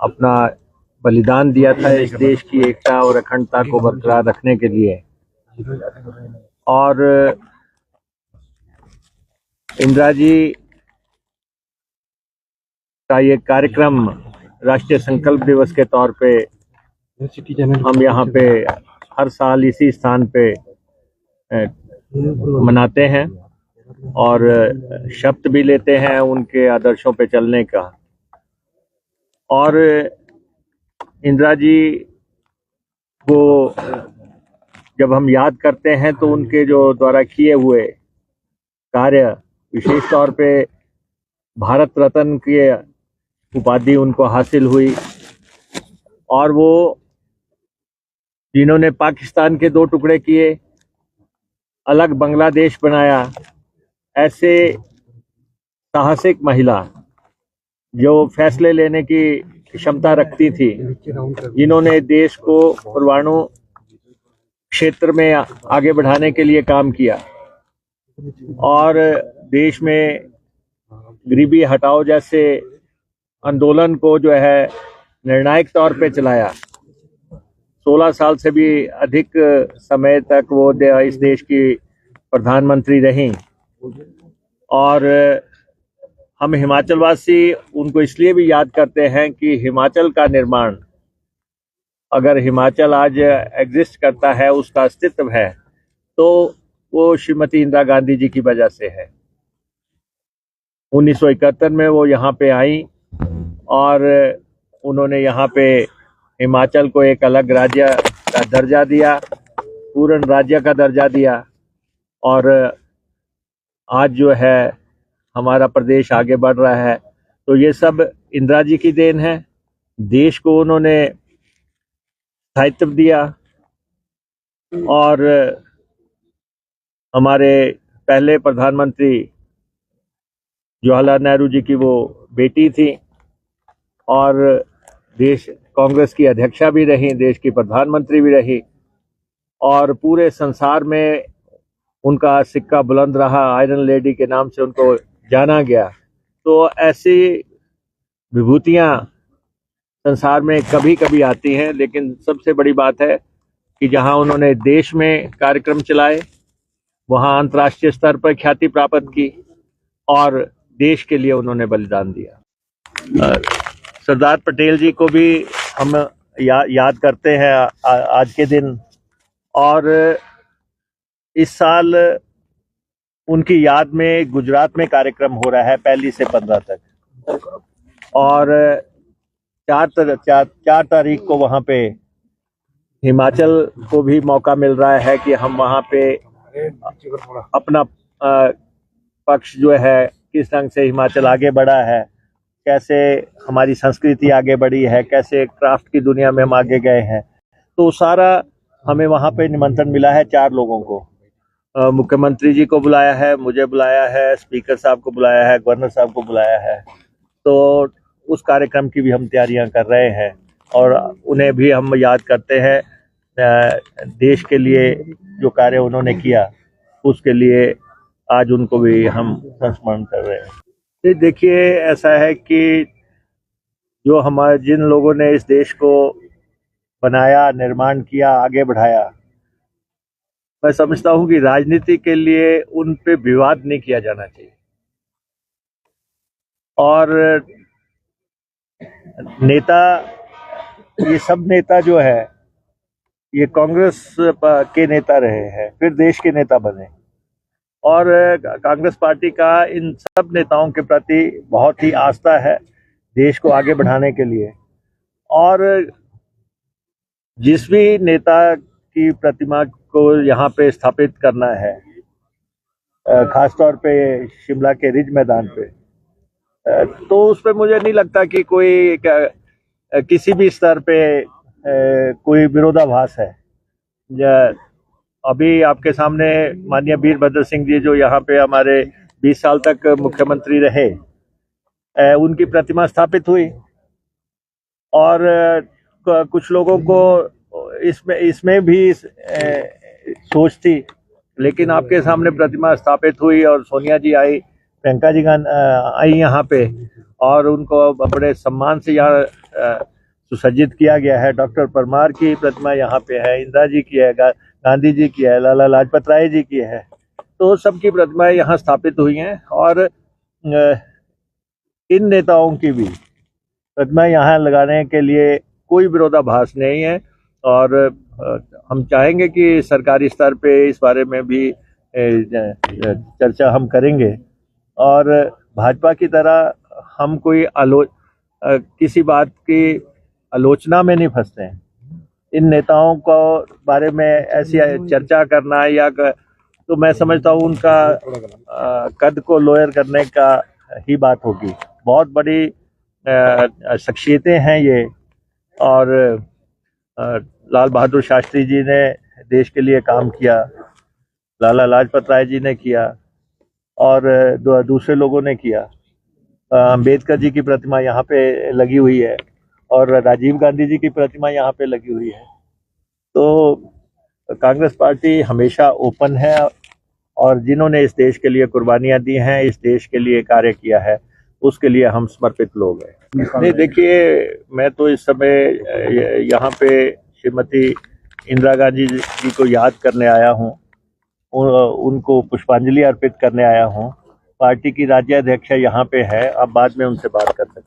अपना बलिदान दिया था इस देश की एकता और अखंडता को बरकरार रखने के लिए। और इंदिरा जी का ये कार्यक्रम राष्ट्रीय संकल्प दिवस के तौर पे हम यहाँ पे हर साल इसी स्थान पे मनाते हैं और शपथ भी लेते हैं उनके आदर्शों पे चलने का। और इंदिरा जी को जब हम याद करते हैं तो उनके जो द्वारा किए हुए कार्य, विशेष तौर पे भारत रत्न की उपाधि उनको हासिल हुई, और वो जिन्होंने पाकिस्तान के 2 टुकड़े किए, अलग बांग्लादेश बनाया, ऐसे साहसिक महिला जो फैसले लेने की क्षमता रखती थी, जिन्होंने देश को परमाणु क्षेत्र में आगे बढ़ाने के लिए काम किया और देश में गरीबी हटाओ जैसे आंदोलन को जो है निर्णायक तौर पे चलाया। 16 साल से भी अधिक समय तक वो इस देश की प्रधानमंत्री रहीं। और हम हिमाचलवासी उनको इसलिए भी याद करते हैं कि हिमाचल का निर्माण, अगर हिमाचल आज एग्जिस्ट करता है, उसका अस्तित्व है, तो वो श्रीमती इंदिरा गांधी जी की वजह से है। 1971 में वो यहाँ पे आई और उन्होंने यहाँ पे हिमाचल को एक अलग राज्य का दर्जा दिया, पूर्ण राज्य का दर्जा दिया, और आज जो है हमारा प्रदेश आगे बढ़ रहा है। तो ये सब इंदिरा जी की देन है। देश को उन्होंने स्थायित्व दिया और हमारे पहले प्रधानमंत्री जवाहरलाल नेहरू जी की वो बेटी थी और देश कांग्रेस की अध्यक्षा भी रही, देश की प्रधानमंत्री भी रही, और पूरे संसार में उनका सिक्का बुलंद रहा। आयरन लेडी के नाम से उनको जाना गया। तो ऐसी विभूतियां संसार में कभी कभी आती हैं, लेकिन सबसे बड़ी बात है कि जहां उन्होंने देश में कार्यक्रम चलाए, वहां अंतर्राष्ट्रीय स्तर पर ख्याति प्राप्त की और देश के लिए उन्होंने बलिदान दिया। सरदार पटेल जी को भी हम याद करते हैं आज के दिन, और इस साल उनकी याद में गुजरात में कार्यक्रम हो रहा है 1 से 15 तक, और 4 तारीख को वहाँ पे हिमाचल को भी मौका मिल रहा है कि हम वहाँ पे अपना पक्ष जो है, किस ढंग से हिमाचल आगे बढ़ा है, कैसे हमारी संस्कृति आगे बढ़ी है, कैसे क्राफ्ट की दुनिया में हम आगे गए हैं। तो सारा हमें वहाँ पे निमंत्रण मिला है 4 लोगों को। मुख्यमंत्री जी को बुलाया है, मुझे बुलाया है, स्पीकर साहब को बुलाया है, गवर्नर साहब को बुलाया है। तो उस कार्यक्रम की भी हम तैयारियां कर रहे हैं और उन्हें भी हम याद करते हैं। देश के लिए जो कार्य उन्होंने किया, उसके लिए आज उनको भी हम संस्मरण कर रहे हैं। देखिए, ऐसा है कि जो हमारे जिन लोगों ने इस देश को बनाया, निर्माण किया, आगे बढ़ाया, मैं समझता हूं कि राजनीति के लिए उन पे विवाद नहीं किया जाना चाहिए। और नेता, ये सब नेता जो है, ये कांग्रेस के नेता रहे हैं, फिर देश के नेता बने, और कांग्रेस पार्टी का इन सब नेताओं के प्रति बहुत ही आस्था है देश को आगे बढ़ाने के लिए। और जिस भी नेता की प्रतिमा को यहाँ पे स्थापित करना है, खासतौर पे शिमला के रिज मैदान पे, तो उस पर मुझे नहीं लगता कि कोई किसी भी स्तर पे कोई विरोधाभास है। अभी आपके सामने माननीय वीरभद्र सिंह जी, जो यहाँ पे हमारे 20 साल तक मुख्यमंत्री रहे, उनकी प्रतिमा स्थापित हुई, और कुछ लोगों को इसमें भी सोच थी, लेकिन आपके सामने प्रतिमा स्थापित हुई और सोनिया जी आई, प्रियंका जी आई यहाँ पे, और उनको बड़े सम्मान से यहाँ सुसज्जित किया गया है। डॉक्टर परमार की प्रतिमा यहाँ पे है, इंदिरा जी की है, गांधी जी की है, लाला लाजपत राय जी की है। तो सबकी प्रतिमाएं यहाँ स्थापित हुई हैं और इन नेताओं की भी प्रतिमा यहाँ लगाने के लिए कोई विरोधाभास नहीं है। और हम चाहेंगे कि सरकारी स्तर पे इस बारे में भी चर्चा हम करेंगे। और भाजपा की तरह हम कोई किसी बात की आलोचना में नहीं फंसते हैं। इन नेताओं को बारे में ऐसी चर्चा करना या तो मैं समझता हूँ उनका कद को लोअर करने का ही बात होगी। बहुत बड़ी शख्सियतें हैं ये। और लाल बहादुर शास्त्री जी ने देश के लिए काम किया, लाला लाजपत राय जी ने किया और दूसरे लोगों ने किया। अम्बेडकर जी की प्रतिमा यहाँ पे लगी हुई है और राजीव गांधी जी की प्रतिमा यहाँ पे लगी हुई है। तो कांग्रेस पार्टी हमेशा ओपन है और जिन्होंने इस देश के लिए कुर्बानियां दी हैं, इस देश के लिए कार्य किया है, उसके लिए हम समर्पित लोग हैं। नहीं, देखिए, मैं तो इस समय यहाँ पे श्रीमती इंदिरा गांधी जी को याद करने आया हूँ, उनको पुष्पांजलि अर्पित करने आया हूँ। पार्टी की राज्याध्यक्ष यहाँ पे है, अब बाद में उनसे बात कर सकते हैं।